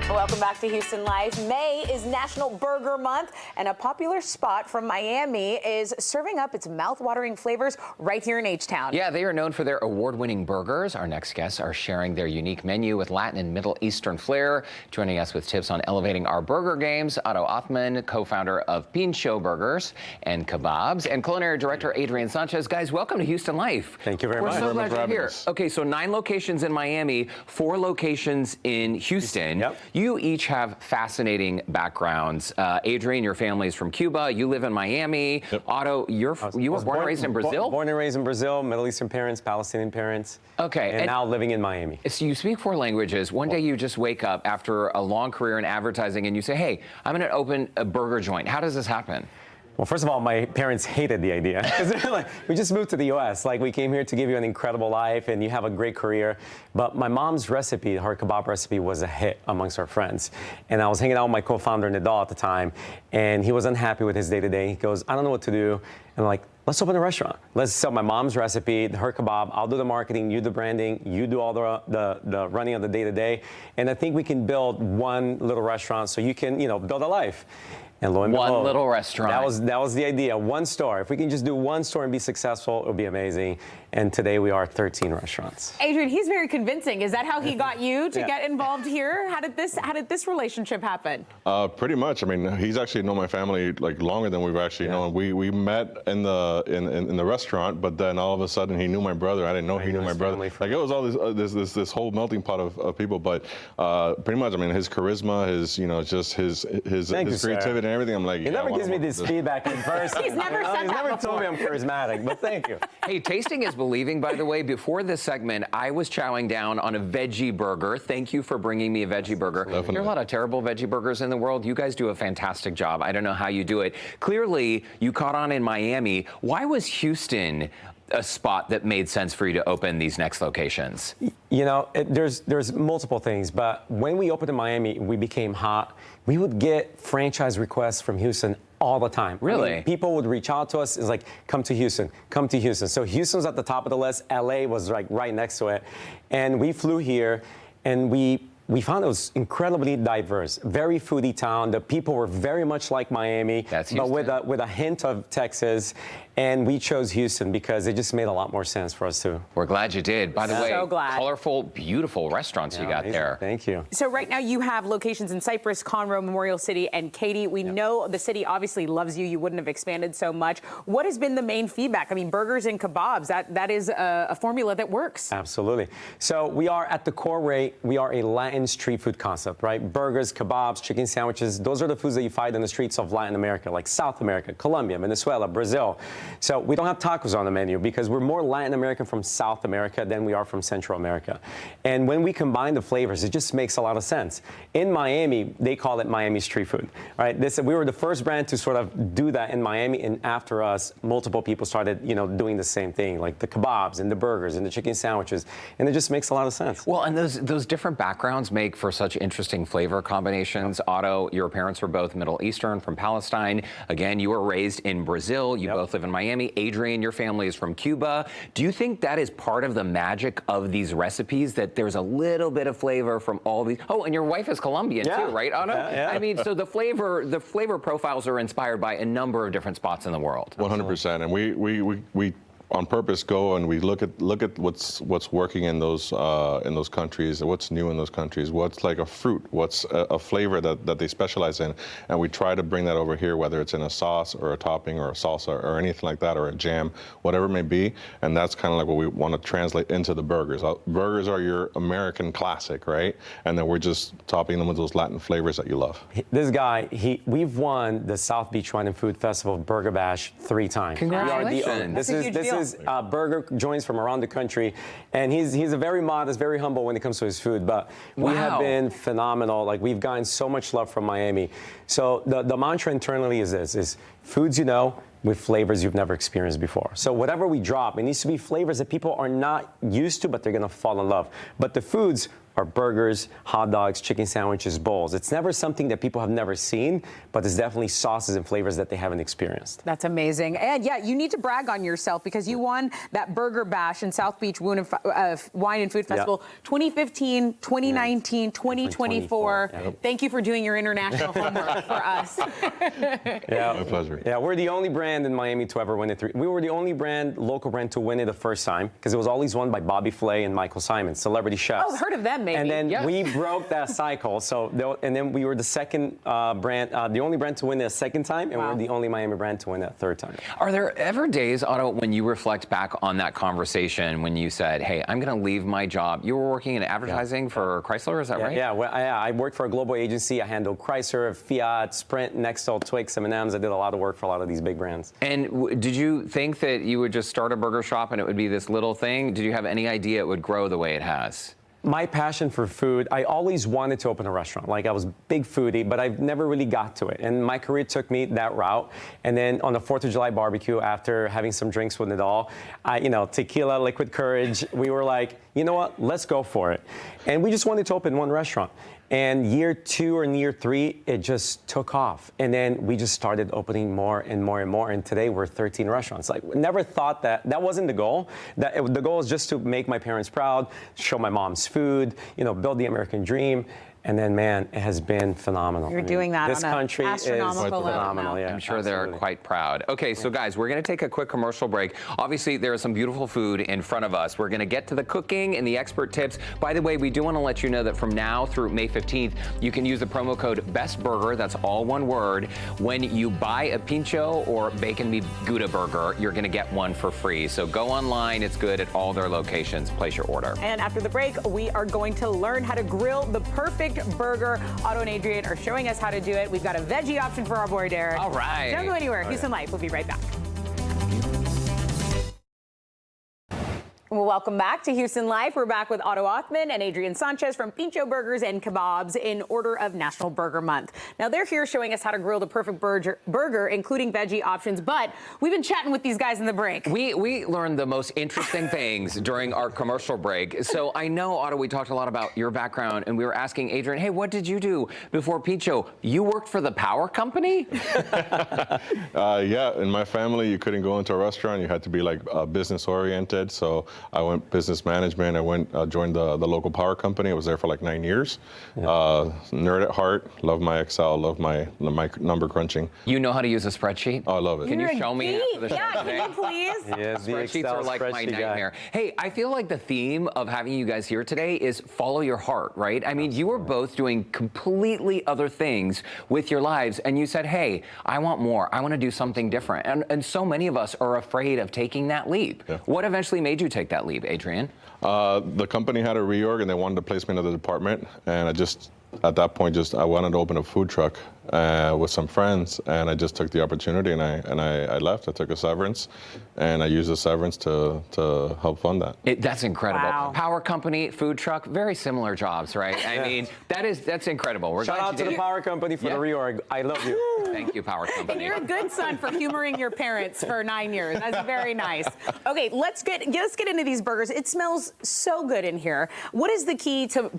Welcome back to Houston Life. May is National Burger Month, and a popular spot from Miami is serving up its mouth-watering flavors right here in H-Town. Yeah, they are known for their award-winning burgers. Our next guests are sharing their unique menu with Latin and Middle Eastern flair. Joining us with tips on elevating our burger games, Otto Othman, co-founder of Pincho Burgers and Kebabs, and culinary director Adrian Sanchez. Guys, welcome to Houston Life. Thank you very much. We're so glad you're here. Okay, so 9 locations in Miami, 4 locations in Houston. Yep. You each have fascinating backgrounds. Adrian, your family is from Cuba. You live in Miami. Yep. Otto, you were born and raised in Brazil? Born and raised in Brazil, Middle Eastern parents, Palestinian parents. Okay. And now living in Miami. So you speak 4 languages. One day you just wake up after a long career in advertising and you say, hey, I'm going to open a burger joint. How does this happen? Well, first of all, my parents hated the idea. Like, we just moved to the U.S. Like, we came here to give you an incredible life and you have a great career. But my mom's recipe, her kebab recipe, was a hit amongst our friends. And I was hanging out with my co-founder, Nidal, at the time, and he was unhappy with his day-to-day. He goes, I don't know what to do. And I'm like, let's open a restaurant. Let's sell my mom's recipe, her kebab. I'll do the marketing, you do the branding, you do all the running of the day-to-day. And I think we can build one little restaurant so you can, build a life. And lo and behold, one little restaurant. That was the idea. One store. If we can just do one store and be successful, it would be amazing. And today we are 13 restaurants. Adrian, he's very convincing. Is that how he got you to get involved here? How did this relationship happen? Pretty much. I mean, he's actually known my family like longer than we've actually known. We met in the restaurant, but then all of a sudden he knew my brother. I didn't know he knew my brother. Like, it was all this whole melting pot of people. But pretty much, I mean, his charisma, just his creativity. And everything, I'm like, he never gives me this feedback in person. He's never said He's that never before. told me I'm charismatic, but thank you. Hey, tasting is believing, by the way. Before this segment, I was chowing down on a veggie burger. Thank you for bringing me a veggie burger. Definitely. There are a lot of terrible veggie burgers in the world. You guys do a fantastic job. I don't know how you do it. Clearly, you caught on in Miami. Why was Houston a spot that made sense for you to open these next locations? There's multiple things, but when we opened in Miami, we became hot. We would get franchise requests from Houston all the time. Really? I mean, people would reach out to us. It's like, come to Houston, come to Houston. So Houston's at the top of the list. LA was like right next to it. And we flew here and we found it was incredibly diverse, very foodie town. The people were very much like Miami, but with a hint of Texas. And we chose Houston because it just made a lot more sense for us too. We're glad you did. By the way, so glad. Colorful, beautiful restaurants you got amazing. there. Thank you. So right now you have locations in Cypress, Conroe, Memorial City, and Katy. We know the city obviously loves you. You wouldn't have expanded so much. What has been the main feedback? I mean, burgers and kebabs, that is a formula that works. Absolutely. So we are at the core rate, we are a Latin street food concept, right? Burgers, kebabs, chicken sandwiches, those are the foods that you find in the streets of Latin America, like South America, Colombia, Venezuela, Brazil. So we don't have tacos on the menu because we're more Latin American from South America than we are from Central America. And when we combine the flavors, it just makes a lot of sense. In Miami, they call it Miami street food, right? We were the first brand to sort of do that in Miami, and after us, multiple people started, doing the same thing, like the kebabs and the burgers and the chicken sandwiches, and it just makes a lot of sense. Well, and those different backgrounds make for such interesting flavor combinations. Otto, your parents were both Middle Eastern, from Palestine. Again, you were raised in Brazil. You both live in Miami. Adrian, your family is from Cuba. Do you think that is part of the magic of these recipes, that there's a little bit of flavor from all these? Oh, and your wife is Colombian too, right, Otto? Yeah. I mean, so the flavor profiles are inspired by a number of different spots in the world. 100%. And we on purpose go and we look at what's working in those countries, what's new in those countries, what's like a fruit, what's a flavor that they specialize in, and we try to bring that over here, whether it's in a sauce or a topping or a salsa or anything like that, or a jam, whatever it may be. And that's kind of like what we want to translate into the burgers. Burgers are your American classic, right? And then we're just topping them with those Latin flavors that you love. This guy, we've won the South Beach Wine and Food Festival Burger Bash 3 times. Congratulations. This is burger joints from around the country, and he's a very modest, very humble when it comes to his food, but we have been phenomenal. Like, we've gotten so much love from Miami. So the mantra internally is this, is foods with flavors you've never experienced before. So whatever we drop, it needs to be flavors that people are not used to, but they're gonna fall in love. But the foods are burgers, hot dogs, chicken sandwiches, bowls. It's never something that people have never seen, but it's definitely sauces and flavors that they haven't experienced. That's amazing. And yeah, you need to brag on yourself because you won that Burger Bash in South Beach Wine and Food Festival 2015, 2019, 2024. Yep. Thank you for doing your international homework for us. Yeah, My pleasure. Yeah, we're the only brand in Miami to ever win it. We were the only local brand to win it the first time because it was always won by Bobby Flay and Michael Simon, celebrity chefs. Oh, heard of them, maybe. And then Yes. we broke that cycle. And then we were the second brand, the only brand to win it a second time, and Wow. we're the only Miami brand to win it a third time. Are there ever days, Otto, when you reflect back on that conversation when you said, hey, I'm going to leave my job? You were working in advertising for Chrysler, is that right? Yeah, well, I worked for a global agency. I handled Chrysler, Fiat, Sprint, Nextel, Twix, M&M's. I did a lot of work for a lot of these big brands. And did you think that you would just start a burger shop and it would be this little thing? Did you have any idea it would grow the way it has? My passion for food, I always wanted to open a restaurant. Like, I was a big foodie, but I've never really got to it. And my career took me that route. And then on the 4th of July barbecue, after having some drinks with it all, tequila, liquid courage, we were like, you know what, let's go for it. And we just wanted to open one restaurant. And year 2 or year 3, it just took off. And then we just started opening more and more and more. And today we're 13 restaurants. Like, never thought that wasn't the goal. The goal is just to make my parents proud, show my mom's food, build the American dream. And then, man, it has been phenomenal. You're doing that this on country an is astronomical level phenomenal. now. Yeah, I'm sure absolutely. they're quite proud. Okay, so guys, we're going to take a quick commercial break. Obviously, there is some beautiful food in front of us. We're going to get to the cooking and the expert tips. By the way, we do want to let you know that from now through May 15th, you can use the promo code BESTBURGER, that's all one word. When you buy a Pincho or Bacon Beef Gouda burger, you're going to get one for free. So go online. It's good at all their locations. Place your order. And after the break, we are going to learn how to grill the perfect burger. Otto and Adrian are showing us how to do it. We've got a veggie option for our boy Derek. All right. Don't go anywhere. Houston Life. We'll be right back. Well, welcome back to Houston Life. We're back with Otto Othman and Adrian Sanchez from Pincho Burgers and Kebabs in order of National Burger Month. Now, they're here showing us how to grill the perfect burger, including veggie options, but we've been chatting with these guys in the break. We learned the most interesting things during our commercial break. So I know, Otto, we talked a lot about your background, and we were asking Adrian, hey, what did you do before Pincho? You worked for the power company? Yeah, in my family, you couldn't go into a restaurant. You had to be like business oriented. So I went business management. I joined the local power company. I was there for like 9 years. Nerd at heart. Love my Excel. Love my number crunching. You know how to use a spreadsheet? Oh, I love it. Can you show me after the show Yeah, today? can you please? Yes, the Spreadsheets Excel are like my spreadsheet guy. nightmare. Hey, I feel like the theme of having you guys here today is follow your heart, right? I mean, you were both doing completely other things with your lives, and you said, hey, I want more. I want to do something different. And so many of us are afraid of taking that leap. Yeah. What eventually made you take that leap, Adrian? The company had a reorg, and they wanted to place me in another department. And at that point, I wanted to open a food truck with some friends, and I just took the opportunity, and I left. I took a severance, and I used the severance to help fund that. That's incredible. Wow. Power company, food truck, very similar jobs, right? I mean, that's incredible. We're Shout glad out you to did the it. power company for the reorg. I love you. Thank you, Power And Company. you're a good son for humoring your parents for 9 years. That's very nice. Okay, let's get into these burgers. It smells so good in here. What is the key to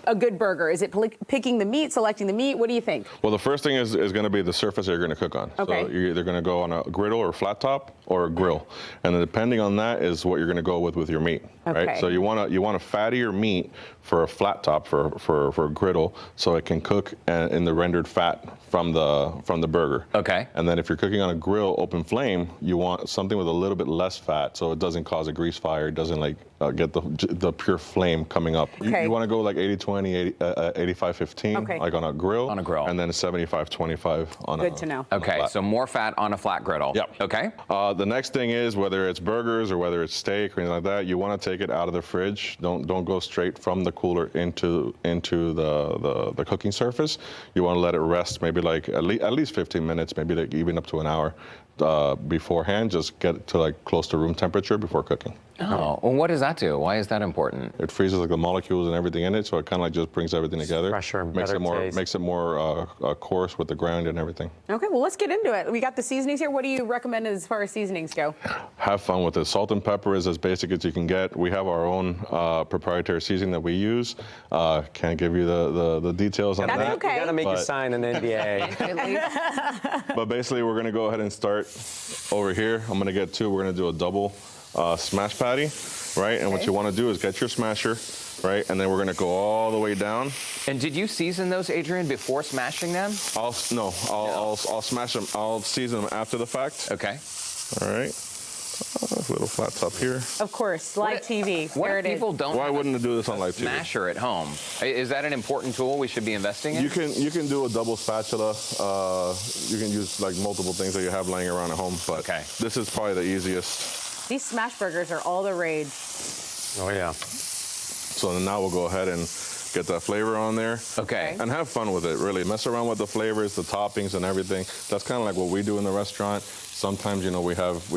a good burger? Is it picking the meat, selecting the meat? What do you think? Well, the first thing is going to be the surface that you're going to cook on. Okay. So you're either going to go on a griddle or flat top or a grill, and then depending on that is what you're going to go with your meat. Okay. Right. So you want a fattier meat for a flat top for a griddle, so it can cook in the rendered fat from the burger. Okay. And then if you're cooking on a grill, open flame, you want something with a little bit less fat, so it doesn't cause a grease fire. It doesn't get the pure flame coming up. Okay. You want to go like 80-20, 85-15, Okay. like on a grill. On a grill. And then 75-25 on Good to know. Okay, flat. so more fat on a flat griddle. Yep. Okay. The next thing is, whether it's burgers or whether it's steak or anything like that, you want to take it out of the fridge. Don't go straight from the cooler into the cooking surface. You want to let it rest maybe like at least 15 minutes, maybe like even up to an hour beforehand. Just get it to like close to room temperature before cooking. Oh, well, what does that do? Why is that important? It freezes like the molecules and everything in it, so it kind of like just brings everything together. Fresher, makes better it more taste. makes it more coarse with the ground and everything. Okay, well, let's get into it. We got the seasonings here. What do you recommend as far as seasonings go? Have fun with it. Salt and pepper is as basic as you can get. We have our own proprietary seasoning that we use. Can't give you the details on That's that. okay. You gotta make you But- sign an NDA. But basically, we're gonna go ahead and start over here. I'm gonna get two. We're gonna do a double smash patty, right? And what you want to do is get your smasher, right? And then we're gonna go all the way down. And did you season those, Adrian, before smashing them? I'll smash them. I'll season them after the fact. Okay. All right. Little flat top here. Of course, live TV. What There if it is. people don't Why have wouldn't a it do this on live TV? smasher at home? Is that an important tool we should be investing in? You can do a double spatula. You can use like multiple things that you have laying around at home, but Okay. this is probably the easiest. These smash burgers are all the rage. Oh yeah. So then now we'll go ahead and get that flavor on there. Okay. And have fun with it, really. Mess around with the flavors, the toppings, and everything. That's kind of like what we do in the restaurant. Sometimes, you know, we have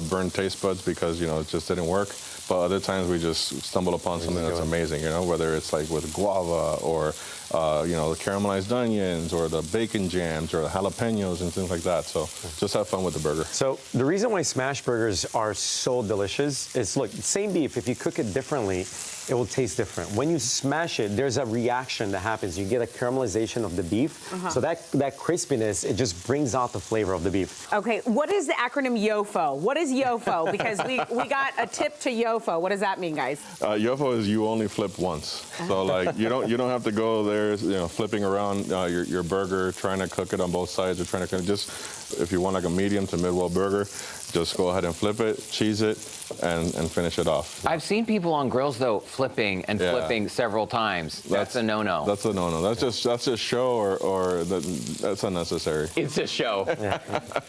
burned taste buds because, you know, it just didn't work. But other times we just stumble upon something that's amazing, you know, whether it's like with guava or, you know, the caramelized onions or the bacon jams or the jalapenos and things like that. So just have fun with the burger. So the reason why smash burgers are so delicious is, look, same beef, if you cook it differently, it will taste different. When you smash it, there's a reaction that happens. You get a caramelization of the beef. So that crispiness, it just brings out the flavor of the beef. Okay, what is the acronym YOFO? What is YOFO? Because we got a tip to YOFO. What does that mean, guys? YOFO is you only flip once. So like you don't have to go there, you know, flipping around your burger, trying to cook it on both sides or trying to just, if you want like a medium to mid-well burger, just go ahead and flip it, cheese it, and finish it off. I've seen people on grills though flipping and Yeah. flipping several times. That's a no-no. That's a no-no. That's just show or that's unnecessary. It's a show.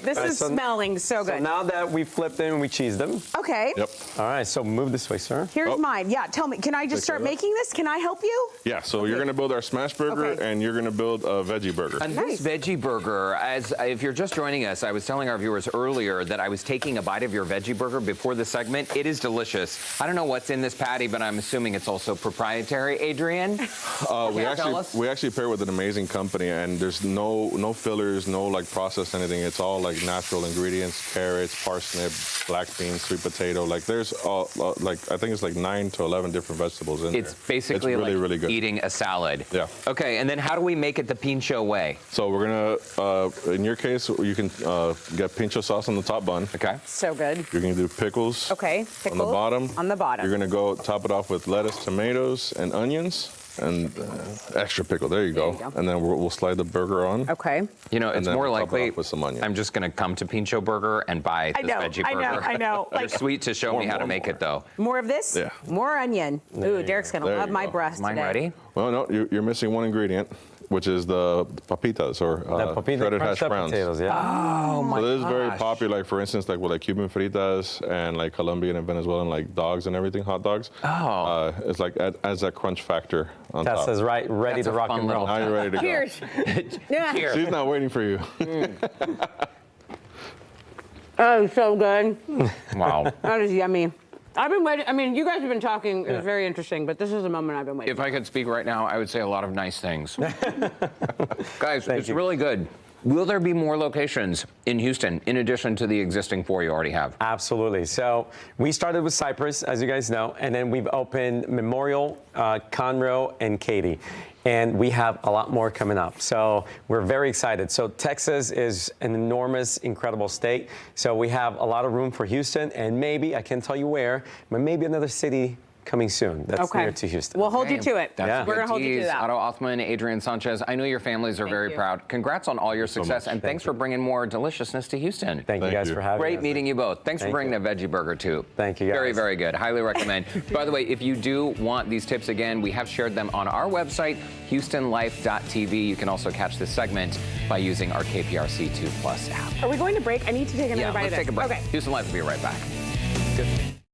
This is so- smelling so So good. now that we flipped them, we cheesed them. Okay, Yep. All right, so move this way, sir. here's mine. Yeah, tell me, can I just Take start care of that. making this? Can I help you? Yeah. So you're gonna build our smash burger Okay. and you're gonna build a veggie burger. And Nice. this veggie burger, as if you're just joining us, I was telling our viewers earlier that I was taking a bite of your veggie burger before the segment. It is delicious. I don't know what's in this patty, but I'm assuming it's also proprietary. Adrian? We tell us? actually pair with an amazing company, and there's no fillers, no like processed anything. It's all like natural ingredients: carrots, parsnip, black beans, sweet potato. Like there's like I think it's like 9 to 11 different vegetables in It's there. basically it's really, like really good. eating a salad. Yeah. Okay, and then how do we make it the Pincho way? So we're gonna, in your case, you can get pincho sauce on the top bun. Okay. So good. You're gonna do pickles. Okay, On pickle the bottom. On the bottom. You're gonna go top it off with lettuce, tomatoes, and onions, and extra pickle. There you go. you go. And then we'll slide the burger on. Okay. You know, And it's then more we'll top it likely off with some onion. I'm just going to come to Pincho Burger and buy this veggie burger. I know. You're Like sweet to show me how to more, make more. it, though. more of this? Yeah. More onion. Ooh, Derek's gonna There love you my go. breast Mine today. ready? Well, no, you're missing one ingredient, which is the papitas or The papita, shredded hash crunched up browns. potatoes, yeah. Oh, my So this is very gosh. popular, like for instance, like with like Cuban fritas and like Colombian and Venezuelan like dogs and everything, hot dogs. Oh. It's like adds that crunch factor on Tess top. is ready That's to a rock fun and roll. little- Now you're ready to go. Cheers. Yeah. Cheers. She's not waiting for you. Oh, so good. Wow. That is yummy. I've been waiting. I mean, you guys have been talking. It was very interesting, but this is the moment I've been waiting. If I could speak right now, I would say a lot of nice things. Guys, it's you. really good. Will there be more locations in Houston in addition to the existing 4 you already have? Absolutely. So we started with Cypress, as you guys know, and then we've opened Memorial, Conroe, and Katy. And we have a lot more coming up. So we're very excited. So Texas is an enormous, incredible state. So we have a lot of room for Houston, and maybe, I can't tell you where, but maybe another city coming soon that's Okay. near to Houston. We'll hold you Okay. to it. That's Yeah. a We're good gonna hold you to tease. that. Otto Othman, Adrian Sanchez, I know your families are very you. proud. Congrats on all your success, and thanks for bringing more deliciousness to Houston. Thank you Thank guys you. for having us. Great meeting you both. Thanks for Thank bringing you. the veggie burger too. Thank you, guys. Very, very good. Highly recommend. By the way, if you do want these tips again, we have shared them on our website, HoustonLife.tv. You can also catch this segment by using our KPRC2 Plus app. Are we going to break? I need to take another Yeah, bite let's of this. take a break. Okay. Houston Life will be right back. Good.